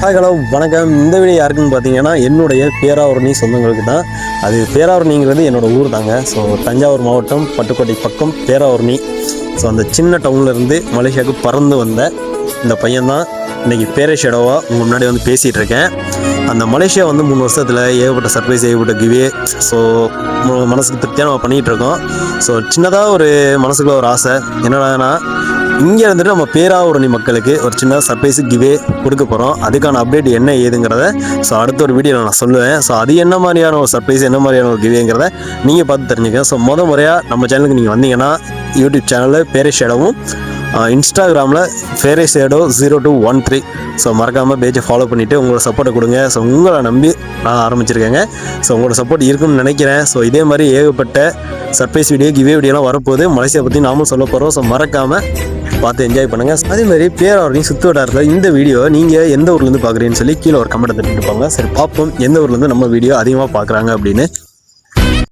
Hi hello வணக்கம். இந்த video யாருக்குன்னு பார்த்தீங்கன்னா என்னுடைய பேராவூரணி சொந்தங்களுக்கு தான். அது பேராவூரணிங்கிறது என்னோடய ஊர் தாங்க. ஸோ தஞ்சாவூர் மாவட்டம் பட்டுக்கோட்டை பக்கம் பேராவூரணி. ஸோ அந்த சின்ன டவுன்லேருந்து மலேசியாவுக்கு பறந்து வந்த இந்த பையன்தான் இன்றைக்கி பேரே ஷேடோவாக உங்கள் முன்னாடி வந்து பேசிகிட்டு இருக்கேன். அந்த மலேசியா வந்து 3 வருஷத்தில் ஏகப்பட்ட சர்ப்ரைஸ், ஏகப்பட்ட கிவே. ஸோ மனசுக்கு திருப்தியாக நம்ம பண்ணிகிட்டு இருக்கோம். ஸோ சின்னதாக ஒரு மனசுக்குள்ள ஒரு ஆசை என்னடான்னா, இங்கே இருந்துட்டு நம்ம பேராவூரணி மக்களுக்கு ஒரு சின்ன சர்ப்ரைஸு கிவே கொடுக்க போகிறோம். அதுக்கான அப்டேட் என்ன ஏதுங்கிறத ஸோ அடுத்த ஒரு வீடியோவில் நான் சொல்லுவேன். ஸோ அது என்ன மாதிரியான ஒரு சர்ப்ரைஸ், என்ன மாதிரியான ஒரு கிவேங்கிறத நீங்கள் பார்த்து தெரிஞ்சுக்க. ஸோ முறையாக நம்ம சேனலுக்கு நீங்கள் வந்தீங்கன்னா யூடியூப் சேனலில் பேரே ஷேடோவும், இன்ஸ்டாகிராமில் பேரே ஷேடோ 0213. ஸோ மறக்காமல் பேஜை ஃபாலோ பண்ணிவிட்டு உங்களோட சப்போர்ட்டை கொடுங்க. ஸோ உங்களை நம்பி நான் ஆரம்பிச்சிருக்கேங்க. ஸோ உங்களோட சப்போர்ட் இருக்குன்னு நினைக்கிறேன். ஸோ இதே மாதிரி ஏகப்பட்ட சர்ப்ரைஸ் வீடியோ, கிவே வீடியோலாம் வரப்போகுது. மலேசியா பற்றி நாமும் சொல்ல போகிறோம். ஸோ மறக்காமல் பார்த்து என்ஜாய் பண்ணுங்கள். அதேமாதிரி பேராவூரணி சுற்று வட்டாரத்தில் இந்த வீடியோ நீங்கள் எந்த ஊர்லேருந்து பார்க்குறீங்கன்னு சொல்லி கீழே ஒரு கமெண்ட் தட்டிட்டு இருப்பாங்க. சரி பார்ப்போம் எந்த ஊர்லேருந்து நம்ம வீடியோ அதிகமாக பார்க்குறாங்க அப்படின்னு.